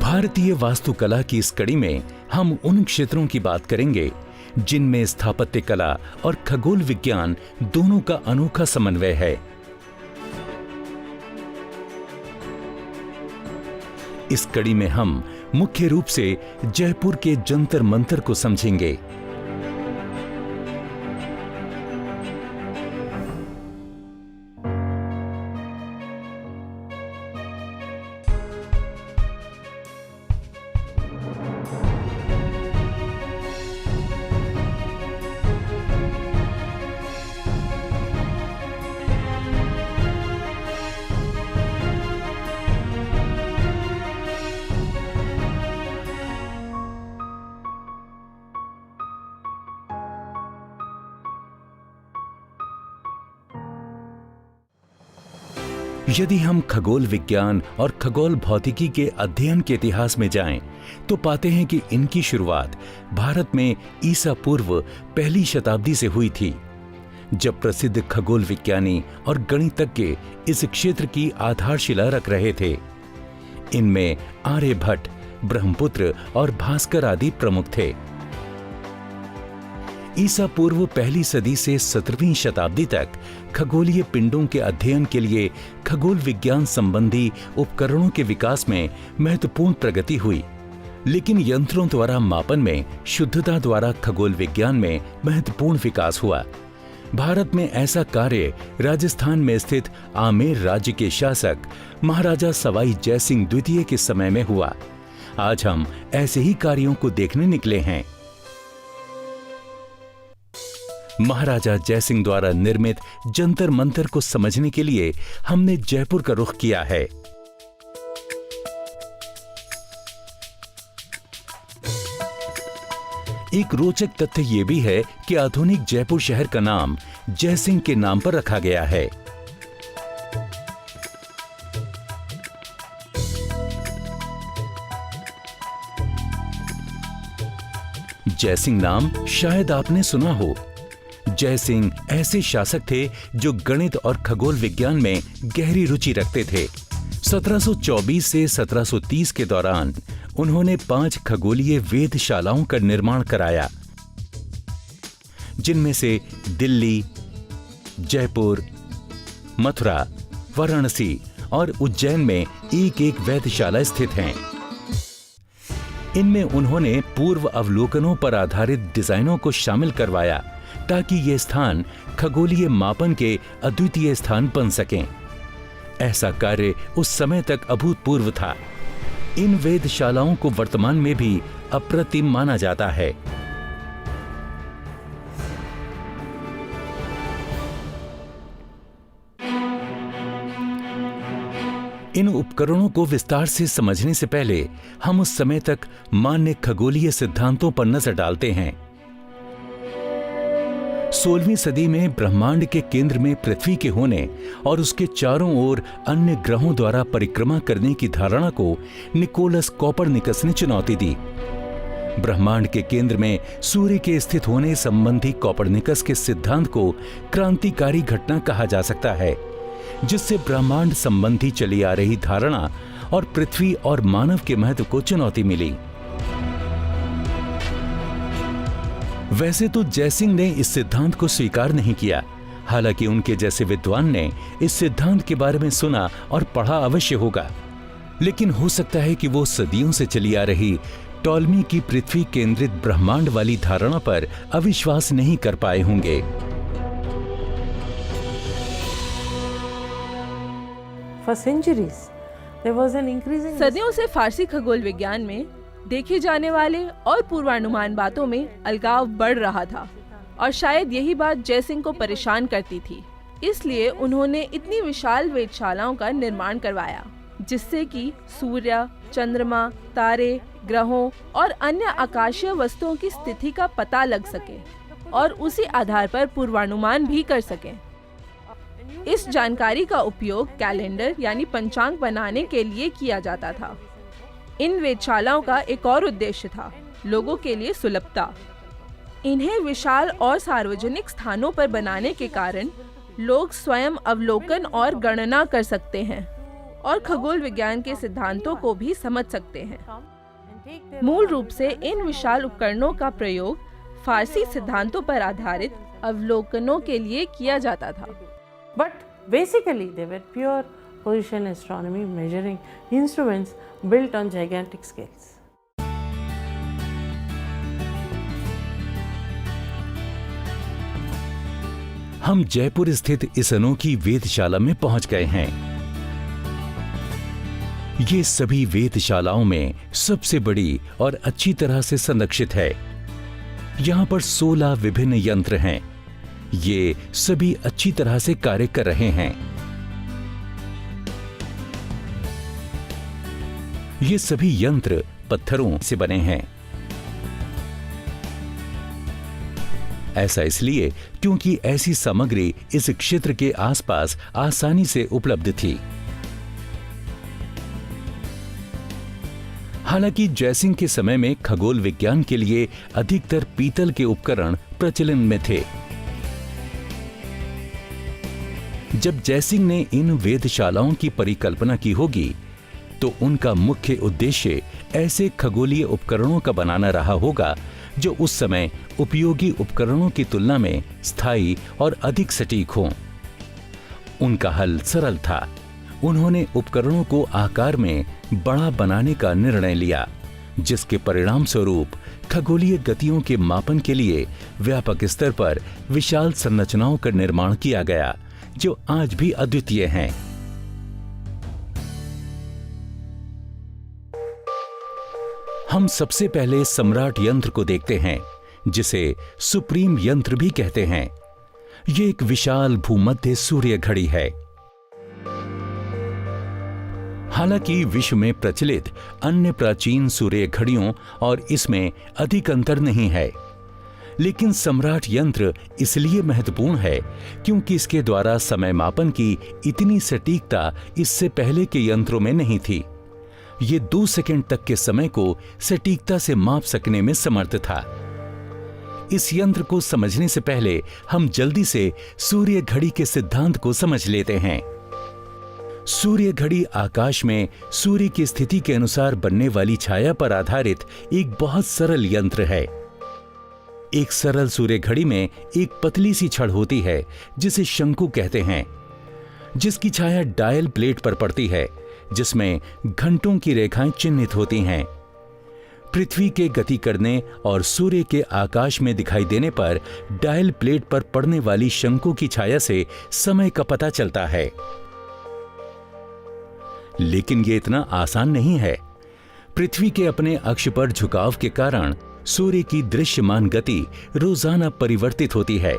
भारतीय वास्तुकला की इस कड़ी में हम उन क्षेत्रों की बात करेंगे जिनमें स्थापत्य कला और खगोल विज्ञान दोनों का अनोखा समन्वय है। इस कड़ी में हम मुख्य रूप से जयपुर के जंतर मंतर को समझेंगे। यदि हम खगोल विज्ञान और खगोल भौतिकी के अध्ययन के इतिहास में जाएं, तो पाते हैं कि इनकी शुरुआत भारत में ईसा पूर्व पहली शताब्दी से हुई थी, जब प्रसिद्ध खगोल विज्ञानी और गणितज्ञ इस क्षेत्र की आधारशिला रख रहे थे। इनमें आर्यभट्ट, ब्रह्मपुत्र और भास्कर आदि प्रमुख थे। ईसा पूर्व पहली सदी से 17वीं शताब्दी तक खगोलीय पिंडों के अध्ययन के लिए खगोल विज्ञान संबंधी उपकरणों के विकास में महत्वपूर्ण प्रगति हुई, लेकिन यंत्रों द्वारा मापन में शुद्धता द्वारा खगोल विज्ञान में महत्वपूर्ण विकास हुआ। भारत में ऐसा कार्य राजस्थान में स्थित आमेर राज्य के शासक महाराजा सवाई जयसिंह द्वितीय के समय में हुआ। आज हम ऐसे ही कार्यों को देखने निकले हैं। महाराजा जयसिंह द्वारा निर्मित जंतर मंतर को समझने के लिए हमने जयपुर का रुख किया है। एक रोचक तथ्य यह भी है कि आधुनिक जयपुर शहर का नाम जयसिंह के नाम पर रखा गया है। जयसिंह नाम शायद आपने सुना हो। जयसिंह ऐसे शासक थे जो गणित और खगोल विज्ञान में गहरी रुचि रखते थे। 1724 से 1730 के दौरान उन्होंने 5 खगोलीय वेधशालाओं का निर्माण कराया, जिनमें से दिल्ली, जयपुर, मथुरा, वाराणसी और उज्जैन में एक एक वेधशाला स्थित हैं। इनमें उन्होंने पूर्व अवलोकनों पर आधारित डिजाइनों को शामिल करवाया ताकि ये स्थान खगोलीय मापन के अद्वितीय स्थान बन सकें। ऐसा कार्य उस समय तक अभूतपूर्व था। इन वेधशालाओं को वर्तमान में भी अप्रतिम माना जाता है। इन उपकरणों को विस्तार से समझने से पहले हम उस समय तक मान्य खगोलीय सिद्धांतों पर नजर डालते हैं। 16वीं सदी में ब्रह्मांड के केंद्र में पृथ्वी के होने और उसके चारों ओर अन्य ग्रहों द्वारा परिक्रमा करने की धारणा को निकोलस कोपरनिकस ने चुनौती दी। ब्रह्मांड के केंद्र में सूर्य के स्थित होने संबंधी कोपरनिकस के सिद्धांत को क्रांतिकारी घटना कहा जा सकता है, जिससे ब्रह्मांड संबंधी चली आ रही धारणा और पृथ्वी और मानव के महत्व को चुनौती मिली। वैसे तो जयसिंह ने इस सिद्धांत को स्वीकार नहीं किया, हालांकि उनके जैसे विद्वान ने इस सिद्धांत के बारे में सुना और पढ़ा अवश्य होगा, लेकिन हो सकता है कि वो सदियों से चली आ रही टॉलमी की पृथ्वी केंद्रित ब्रह्मांड वाली धारणा पर अविश्वास नहीं कर पाए होंगे। सदियों से फारसी खगोल विज्ञान में देखे जाने वाले और पूर्वानुमान बातों में अलगाव बढ़ रहा था और शायद यही बात जयसिंह को परेशान करती थी। इसलिए उन्होंने इतनी विशाल वेधशालाओं का निर्माण करवाया, जिससे कि सूर्य, चंद्रमा, तारे, ग्रहों और अन्य आकाशीय वस्तुओं की स्थिति का पता लग सके और उसी आधार पर पूर्वानुमान भी कर सकें। इस जानकारी का उपयोग कैलेंडर यानी पंचांग बनाने के लिए किया जाता था। इन वेधशालाओं का एक और उद्देश्य था, लोगों के लिए सुलभता। इन्हें विशाल और सार्वजनिक स्थानों पर बनाने के कारण लोग स्वयं अवलोकन और गणना कर सकते हैं और खगोल विज्ञान के सिद्धांतों को भी समझ सकते हैं। मूल रूप से इन विशाल उपकरणों का प्रयोग फारसी सिद्धांतों पर आधारित अवलोकनों के लिए किया जाता था। But basically they were pure position astronomy measuring instruments built on gigantic scales. हम जयपुर स्थित इस अनोखी वेधशाला में पहुंच गए हैं। ये सभी वेधशालाओं में सबसे बड़ी और अच्छी तरह से संरक्षित है। यहाँ पर 16 विभिन्न यंत्र हैं। ये सभी अच्छी तरह से कार्य कर रहे हैं। ये सभी यंत्र पत्थरों से बने हैं। ऐसा इसलिए क्योंकि ऐसी सामग्री इस क्षेत्र के आसपास आसानी से उपलब्ध थी। हालांकि जयसिंह के समय में खगोल विज्ञान के लिए अधिकतर पीतल के उपकरण प्रचलन में थे। जब जयसिंह ने इन वेधशालाओं की परिकल्पना की होगी तो उनका मुख्य उद्देश्य ऐसे खगोलीय उपकरणों का बनाना रहा होगा जो उस समय उपयोगी उपकरणों की तुलना में स्थायी और अधिक सटीक हों। उनका हल सरल था। उन्होंने उपकरणों को आकार में बड़ा बनाने का निर्णय लिया, जिसके परिणाम स्वरूप खगोलीय गतियों के मापन के लिए व्यापक स्तर पर विशाल संरचनाओं का निर्माण किया गया, जो आज भी अद्वितीय हैं। हम सबसे पहले सम्राट यंत्र को देखते हैं, जिसे सुप्रीम यंत्र भी कहते हैं। ये एक विशाल भूमध्य सूर्य घड़ी है। हालांकि विश्व में प्रचलित अन्य प्राचीन सूर्य घड़ियों और इसमें अधिक अंतर नहीं है, लेकिन सम्राट यंत्र इसलिए महत्वपूर्ण है क्योंकि इसके द्वारा समय मापन की इतनी सटीकता इससे पहले के यंत्रों में नहीं थी। ये 2 सेकंड तक के समय को सटीकता से माप सकने में समर्थ था। इस यंत्र को समझने से पहले हम जल्दी से सूर्य घड़ी के सिद्धांत को समझ लेते हैं। सूर्य घड़ी आकाश में सूर्य की स्थिति के अनुसार बनने वाली छाया पर आधारित एक बहुत सरल यंत्र है। एक सरल सूर्य घड़ी में एक पतली सी छड़ होती है जिसे शंकु कहते हैं, जिसकी छाया डायल प्लेट पर पड़ती है, जिसमें घंटों की रेखाएं चिन्हित होती हैं। पृथ्वी के गति करने और सूर्य के आकाश में दिखाई देने पर डायल प्लेट पर पड़ने वाली शंकु की छाया से समय का पता चलता है। लेकिन यह इतना आसान नहीं है। पृथ्वी के अपने अक्ष पर झुकाव के कारण सूर्य की दृश्यमान गति रोजाना परिवर्तित होती है।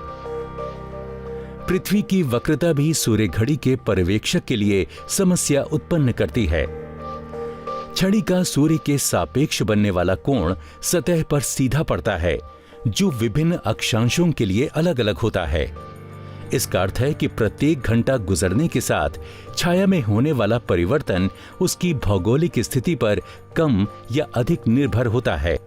पृथ्वी की वक्रता भी सूर्य घड़ी के पर्यवेक्षक के लिए समस्या उत्पन्न करती है। छड़ी का सूर्य के सापेक्ष बनने वाला कोण सतह पर सीधा पड़ता है, जो विभिन्न अक्षांशों के लिए अलग अलग होता है। इसका अर्थ है कि प्रत्येक घंटा गुजरने के साथ छाया में होने वाला परिवर्तन उसकी भौगोलिक स्थिति पर कम या अधिक निर्भर होता है।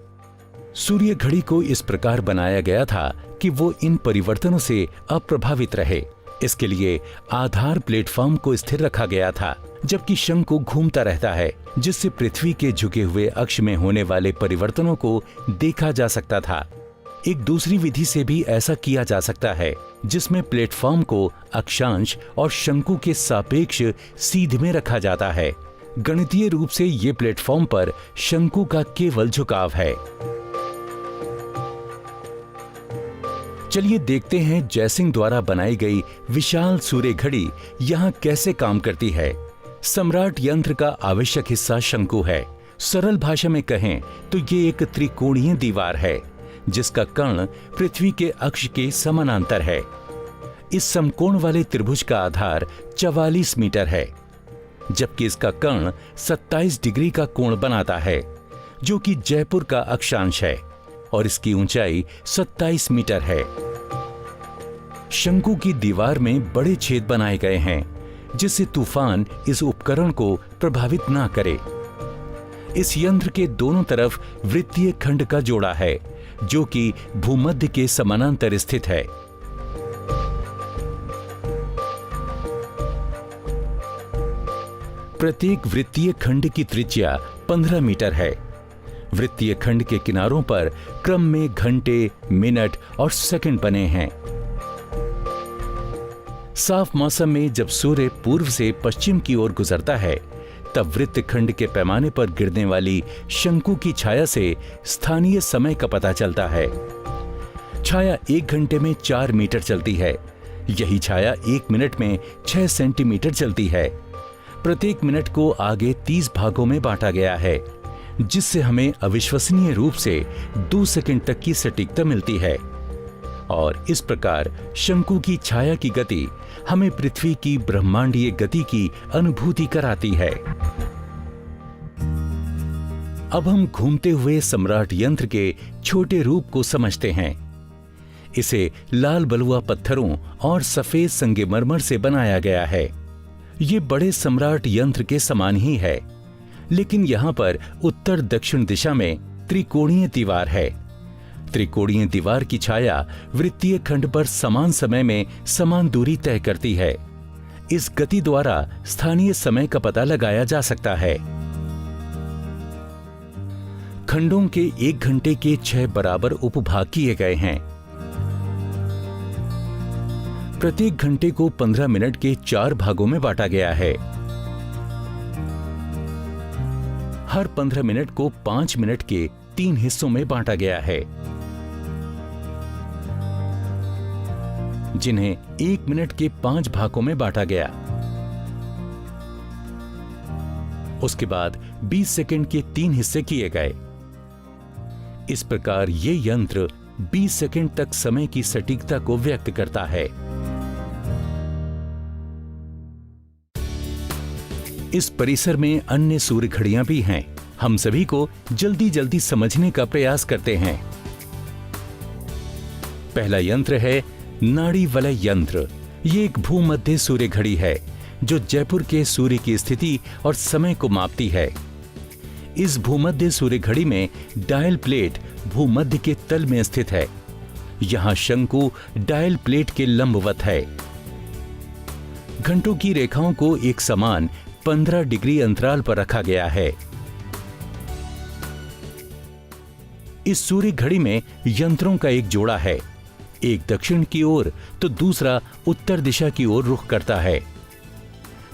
सूर्य घड़ी को इस प्रकार बनाया गया था कि वो इन परिवर्तनों से अप्रभावित रहे। इसके लिए आधार प्लेटफॉर्म को स्थिर रखा गया था, जबकि शंकु घूमता रहता है, जिससे पृथ्वी के झुके हुए अक्ष में होने वाले परिवर्तनों को देखा जा सकता था। एक दूसरी विधि से भी ऐसा किया जा सकता है, जिसमें प्लेटफॉर्म को अक्षांश और शंकु के सापेक्ष सीध में रखा जाता है। गणितीय रूप से ये प्लेटफॉर्म पर शंकु का केवल झुकाव है। चलिए देखते हैं जयसिंह द्वारा बनाई गई विशाल सूर्य घड़ी यहाँ कैसे काम करती है। सम्राट यंत्र का आवश्यक हिस्सा शंकु है। सरल भाषा में कहें तो ये एक त्रिकोणीय दीवार है, जिसका कर्ण पृथ्वी के अक्ष के समानांतर है। इस समकोण वाले त्रिभुज का आधार 44 मीटर है, जबकि इसका कर्ण 27 डिग्री का कोण बनाता है, जो कि जयपुर का अक्षांश है, और इसकी ऊंचाई 27 मीटर है। शंकु की दीवार में बड़े छेद बनाए गए हैं, जिससे तूफान इस उपकरण को प्रभावित ना करे। इस यंत्र के दोनों तरफ वृत्तीय खंड का जोड़ा है, जो कि भूमध्य के समानांतर स्थित है। प्रत्येक वृत्तीय खंड की त्रिज्या 15 मीटर है। वृत्तीय खंड के किनारों पर क्रम में घंटे, मिनट और सेकंड बने हैं। साफ मौसम में जब सूर्य पूर्व से पश्चिम की ओर गुजरता है, तब वृत्त खंड के पैमाने पर गिरने वाली शंकु की छाया से स्थानीय समय का पता चलता है। छाया 1 घंटे में 4 मीटर चलती है। यही छाया 1 मिनट में 6 सेंटीमीटर चलती है। प्रत्येक मिनट को आगे 30 भागों में बांटा गया है, जिससे हमें अविश्वसनीय रूप से 2 सेकंड तक की सटीकता मिलती है। और इस प्रकार शंकु की छाया की गति हमें पृथ्वी की ब्रह्मांडीय गति की अनुभूति कराती है। अब हम घूमते हुए सम्राट यंत्र के छोटे रूप को समझते हैं। इसे लाल बलुआ पत्थरों और सफेद संगमरमर से बनाया गया है। ये बड़े सम्राट यंत्र के समान ही है, लेकिन यहाँ पर उत्तर दक्षिण दिशा में त्रिकोणीय दीवार है। त्रिकोणीय दीवार की छाया वृत्तीय खंड पर समान समय में समान दूरी तय करती है। इस गति द्वारा स्थानीय समय का पता लगाया जा सकता है। खंडों के 1 घंटे के 6 बराबर उपभाग किए गए हैं। प्रत्येक घंटे को 15 मिनट के 4 भागों में बांटा गया है। हर 15 मिनट को 5 मिनट के 3 हिस्सों में बांटा गया है, जिन्हें 1 मिनट के 5 भागों में बांटा गया। उसके बाद 20 सेकंड के 3 हिस्से किए गए। इस प्रकार ये यंत्र 20 सेकंड तक समय की सटीकता को व्यक्त करता है। इस परिसर में अन्य सूर्य घड़ियां भी हैं। हम सभी को जल्दी जल्दी समझने का प्रयास करते हैं। पहला यंत्र है नाड़ी वलय यंत्र। ये एक भूमध्य सूर्य घड़ी है जो जयपुर के सूर्य की स्थिति और समय को मापती है। इस भूमध्य सूर्य घड़ी में डायल प्लेट भूमध्य के तल में स्थित है। यहां शंकु डायल प्लेट के लंबवत है। घंटों की रेखाओं को एक समान 15 डिग्री अंतराल पर रखा गया है। इस सूर्य घड़ी में यंत्रों का एक जोड़ा है। एक दक्षिण की ओर तो दूसरा उत्तर दिशा की ओर रुख करता है।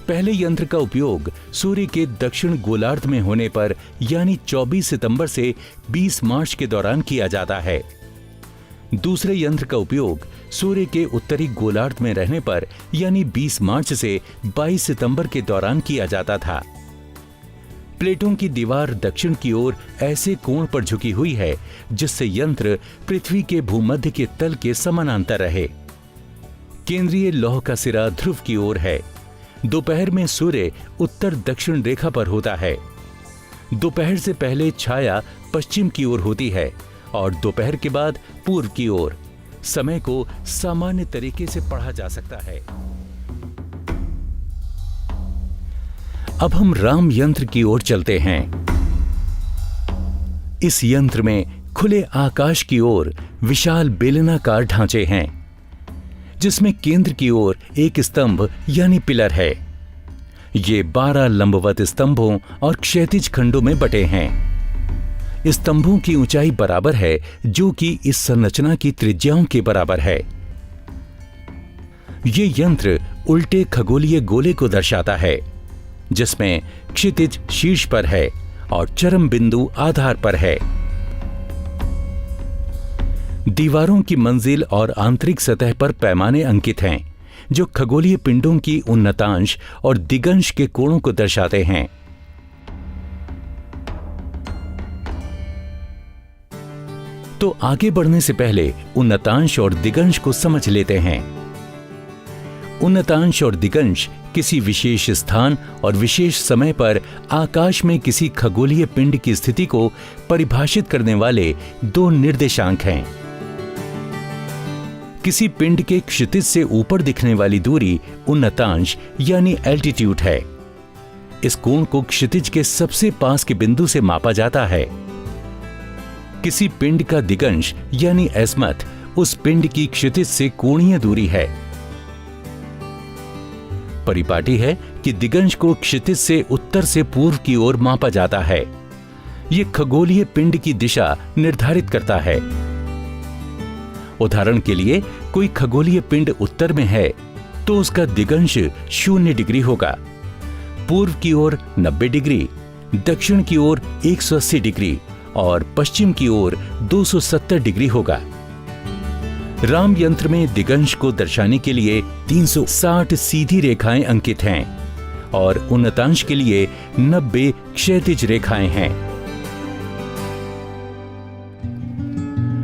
पहले यंत्र का उपयोग सूर्य के दक्षिण गोलार्ध में होने पर यानी 24 सितंबर से 20 मार्च के दौरान किया जाता है। दूसरे यंत्र का उपयोग सूर्य के उत्तरी गोलार्ध में रहने पर यानी 20 मार्च से 22 सितंबर के दौरान किया जाता था। प्लेटों की दीवार दक्षिण की ओर ऐसे कोण पर झुकी हुई है जिससे यंत्र पृथ्वी के भूमध्य के तल के समानांतर रहे। केंद्रीय लौह का सिरा ध्रुव की ओर है। दोपहर में सूर्य उत्तर दक्षिण रेखा पर होता है। दोपहर से पहले छाया पश्चिम की ओर होती है और दोपहर के बाद पूर्व की ओर। समय को सामान्य तरीके से पढ़ा जा सकता है। अब हम राम यंत्र की ओर चलते हैं। इस यंत्र में खुले आकाश की ओर विशाल बेलनाकार ढांचे हैं, जिसमें केंद्र की ओर एक स्तंभ यानी पिलर है। ये 12 लंबवत स्तंभों और क्षैतिज खंडों में बटे हैं। स्तंभों की ऊंचाई बराबर है, जो कि इस संरचना की त्रिज्याओं के बराबर है। ये यंत्र उल्टे खगोलीय गोले को दर्शाता है, जिसमें क्षितिज शीर्ष पर है और चरम बिंदु आधार पर है। दीवारों की मंजिल और आंतरिक सतह पर पैमाने अंकित हैं, जो खगोलीय पिंडों की उन्नतांश और दिगंश के कोणों को दर्शाते हैं। तो आगे बढ़ने से पहले उन्नतांश और दिगंश को समझ लेते हैं। उन्नतांश और दिगंश किसी विशेष स्थान और विशेष समय पर आकाश में किसी खगोलीय पिंड की स्थिति को परिभाषित करने वाले 2 निर्देशांक हैं। किसी पिंड के क्षितिज से ऊपर दिखने वाली दूरी उन्नतांश यानी एल्टीट्यूड है। इस कोण को क्षितिज के सबसे पास के बिंदु से मापा जाता है। किसी पिंड का दिगंश यानी एस्मथ उस पिंड की क्षितिज से कोणीय दूरी है। परिपाटी है कि दिगंश को क्षितिज से उत्तर से पूर्व की ओर मापा जाता है। ये खगोलीय पिंड की दिशा निर्धारित करता है। उदाहरण के लिए कोई खगोलीय पिंड उत्तर में है तो उसका दिगंश 0 डिग्री होगा, पूर्व की ओर 90 डिग्री, दक्षिण की ओर 180 डिग्री और पश्चिम की ओर 270 डिग्री होगा। राम यंत्र में दिगंश को दर्शाने के लिए 360 सीधी रेखाएं अंकित हैं और उन्नतांश के लिए 90 क्षैतिज रेखाएं हैं।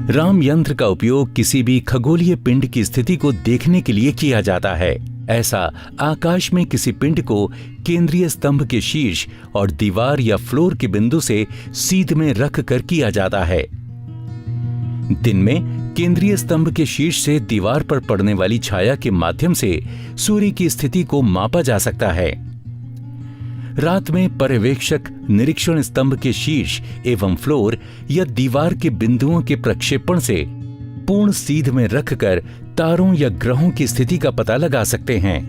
राम यंत्र का उपयोग किसी भी खगोलीय पिंड की स्थिति को देखने के लिए किया जाता है। ऐसा आकाश में किसी पिंड को केंद्रीय स्तंभ के शीर्ष और दीवार या फ्लोर के बिंदु से सीध में रख कर किया जाता है। दिन में केंद्रीय स्तंभ के शीर्ष से दीवार पर पड़ने वाली छाया के माध्यम से सूर्य की स्थिति को मापा जा सकता है। रात में पर्यवेक्षक निरीक्षण स्तंभ के शीर्ष एवं फ्लोर या दीवार के बिंदुओं के प्रक्षेपण से पूर्ण सीध में रखकर तारों या ग्रहों की स्थिति का पता लगा सकते हैं।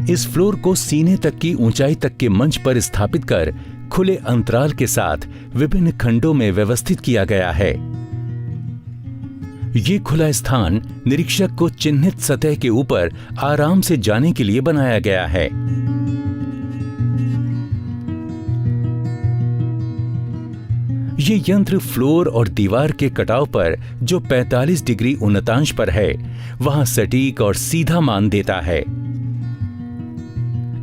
इस फ्लोर को सीने तक की ऊंचाई तक के मंच पर स्थापित कर खुले अंतराल के साथ विभिन्न खंडों में व्यवस्थित किया गया है। ये खुला स्थान निरीक्षक को चिन्हित सतह के ऊपर आराम से जाने के लिए बनाया गया है। ये यंत्र फ्लोर और दीवार के कटाव पर जो 45 डिग्री उन्नतांश पर है वहां सटीक और सीधा मान देता है।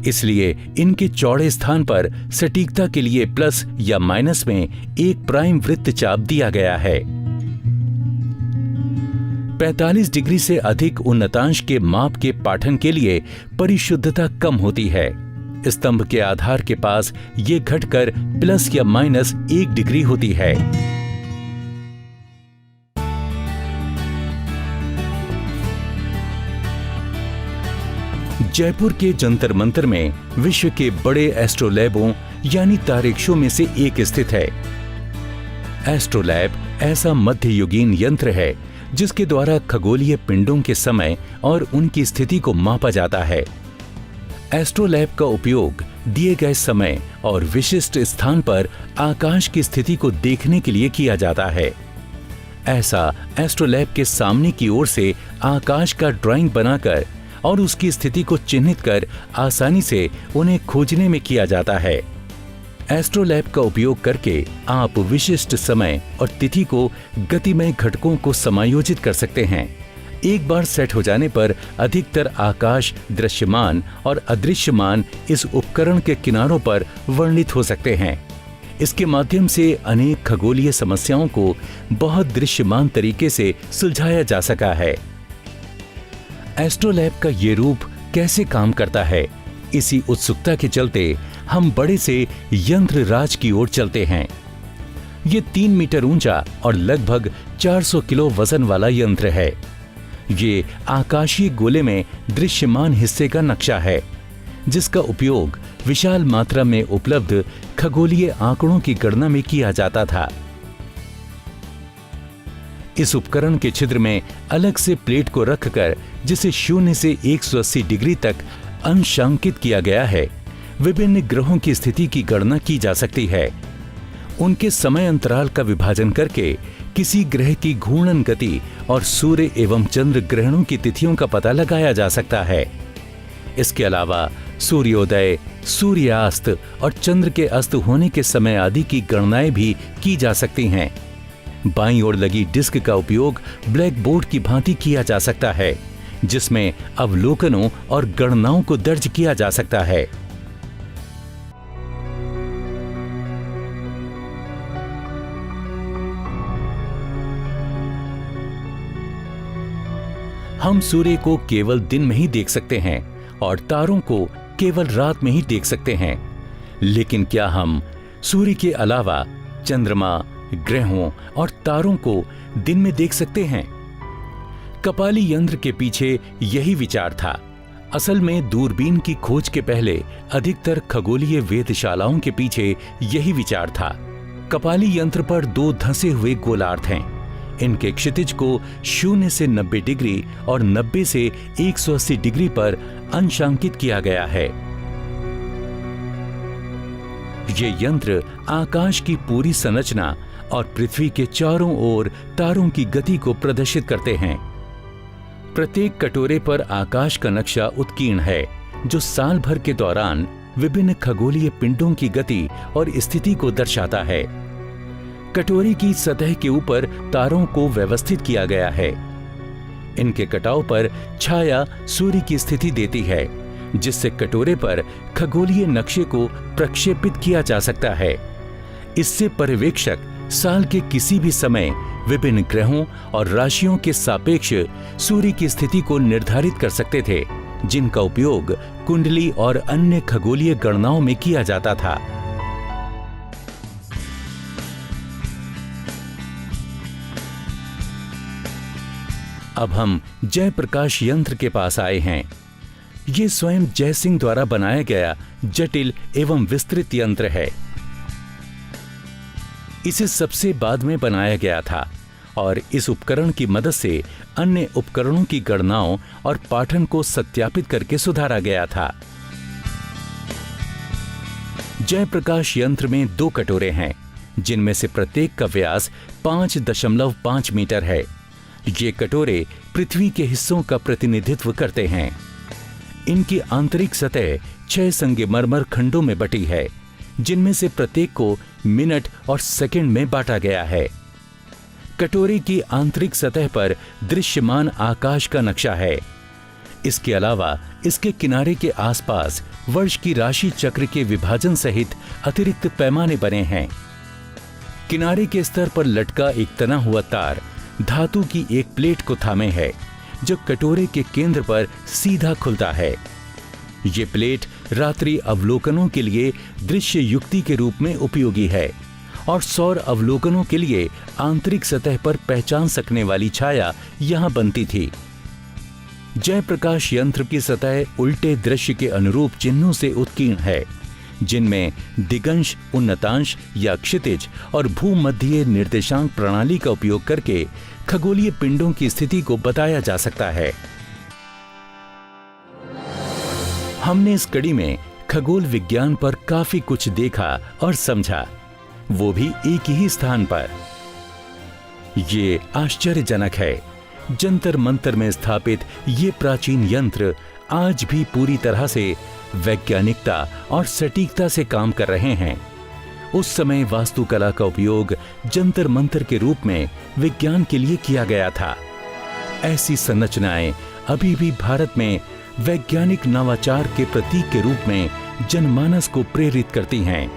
इसलिए इनके चौड़े स्थान पर सटीकता के लिए प्लस या माइनस में एक प्राइम वृत्त चाप दिया गया है। 45 डिग्री से अधिक उन्नतांश के माप के पाठन के लिए परिशुद्धता कम होती है। स्तंभ के आधार के पास ये घटकर प्लस या माइनस 1 डिग्री होती है। जयपुर के जंतर मंतर में विश्व के बड़े एस्ट्रोलैबों यानी तारेक्षों में से एक स्थित है। एस्ट्रोलैब ऐसा मध्ययुगीन यंत्र है जिसके द्वारा खगोलीय पिंडों के समय और उनकी स्थिति को मापा जाता है। एस्ट्रोलैब का उपयोग दिए गए समय और विशिष्ट स्थान पर आकाश की स्थिति को देखने के लिए किया जाता है। ऐसा एस्ट्रोलैब के सामने की ओर से आकाश का ड्राइंग बनाकर और उसकी स्थिति को चिन्हित कर आसानी से उन्हें खोजने में किया जाता है। एस्ट्रोलैब का उपयोग करके आप विशिष्ट समय और तिथि को गतिमय घटकों को समायोजित कर सकते हैं। एक बार सेट हो जाने पर अधिकतर आकाश दृश्यमान और अदृश्यमान इस उपकरण के किनारों पर वर्णित हो सकते हैं। इसके माध्यम से अनेक खगोलीय समस्याओं को बहुत दृश्यमान तरीके से सुलझाया जा सका है। एस्ट्रोलैब का ये रूप कैसे काम करता है, इसी उत्सुकता के चलते हम बड़े से यंत्र राज की ओर चलते हैं। ये 3 मीटर ऊंचा और लगभग 400 किलो वजन वाला यंत्र है। ये आकाशीय गोले में दृश्यमान हिस्से का नक्शा है जिसका उपयोग विशाल मात्रा में उपलब्ध खगोलीय आंकड़ों की गणना में किया जाता था। इस उपकरण के छिद्र में अलग से प्लेट को रखकर जिसे 0 से 180 डिग्री तक अंशांकित किया गया है, विभिन्न ग्रहों की स्थिति की गणना की जा सकती है। उनके समय अंतराल का विभाजन करके किसी ग्रह की घूर्णन गति और सूर्य एवं चंद्र ग्रहणों की तिथियों का पता लगाया जा सकता है। इसके अलावा सूर्योदय, सूर्यास्त और चंद्र के अस्त होने के समय आदि की गणनाएं भी की जा सकती हैं। बाईं ओर लगी डिस्क का उपयोग ब्लैक बोर्ड की भांति किया जा सकता है जिसमें अवलोकनों और गणनाओं को दर्ज किया जा सकता है। हम सूर्य को केवल दिन में ही देख सकते हैं और तारों को केवल रात में ही देख सकते हैं, लेकिन क्या हम सूर्य के अलावा चंद्रमा, ग्रहों और तारों को दिन में देख सकते हैं? कपाली यंत्र के पीछे यही विचार था। असल में दूरबीन की खोज के पहले अधिकतर खगोलीय वेधशालाओं के पीछे यही विचार था। कपाली यंत्र पर 2 धंसे हुए गोलार्ध हैं। इनके क्षितिज को 0 से 90 डिग्री और 90 से 180 डिग्री पर अंशांकित किया गया है। ये यंत्र आकाश की पूरी संरचना और पृथ्वी के चारों ओर तारों की गति को प्रदर्शित करते हैं। प्रत्येक कटोरे पर आकाश का नक्शा उत्कीर्ण है, जो साल भर के दौरान विभिन्न खगोलीय पिंडों की गति और स्थिति को दर्शाता है। कटोरे की सतह के ऊपर तारों को व्यवस्थित किया गया है। इनके कटाव पर छाया सूर्य की स्थिति देती है, जिससे कटोरे पर खगोलीय नक्शे को प्रक्षेपित किया जा सकता है। इससे पर्यवेक्षक साल के किसी भी समय विभिन्न ग्रहों और राशियों के सापेक्ष सूर्य की स्थिति को निर्धारित कर सकते थे, जिनका उपयोग कुंडली और अन्य खगोलीय गणनाओं में किया जाता था। अब हम जय प्रकाश यंत्र के पास आए हैं। ये स्वयं जयसिंह द्वारा बनाया गया जटिल एवं विस्तृत यंत्र है। इसे सबसे बाद में बनाया गया था और इस उपकरण की मदद से अन्य उपकरणों की गणनाओं और पाठन को सत्यापित करके सुधारा गया था। जय प्रकाश यंत्र में 2 कटोरे हैं, जिनमें से प्रत्येक का व्यास 5.5 मीटर है। ये कटोरे पृथ्वी के हिस्सों का प्रतिनिधित्व करते हैं। इनकी आंतरिक सतह 6 संगमरमर खंडों में बटी है, जिनमें से प्रत्येक को मिनट और सेकंड में बांटा गया है। कटोरे की आंतरिक सतह पर दृश्यमान आकाश का नक्शा है। इसके अलावा इसके किनारे के आसपास वर्ष की राशि चक्र के विभाजन सहित अतिरिक्त पैमाने बने हैं। किनारे के स्तर पर लटका एक तना हुआ तार धातु की एक प्लेट को थामे है, जो कटोरे के केंद्र पर सीधा खुलता है। ये प्लेट रात्रि अवलोकनों के लिए दृश्य युक्ति के रूप में उपयोगी है और सौर अवलोकनों के लिए आंतरिक सतह पर पहचान सकने वाली छाया यहां बनती थी। जय प्रकाश यंत्र की सतह उल्टे दृश्य के अनुरूप चिन्हों से उत्कीर्ण है, जिनमें दिगंश, उन्नतांश या क्षितिज और भूमध्यीय निर्देशांक प्रणाली का उपयोग करके खगोलीय पिंडों की स्थिति को बताया जा सकता है। हमने इस कड़ी में खगोल विज्ञान पर काफी कुछ देखा और समझा, वो भी एक ही स्थान पर। ये आश्चर्यजनक है, जंतर मंतर में स्थापित ये प्राचीन यंत्र आज भी पूरी तरह से वैज्ञानिकता और सटीकता से काम कर रहे हैं। उस समय वास्तुकला का उपयोग जंतर मंतर के रूप में विज्ञान के लिए किया गया था। ऐसी संरचनाएं अभी भी भारत में वैज्ञानिक नवाचार के प्रतीक के रूप में जनमानस को प्रेरित करती हैं।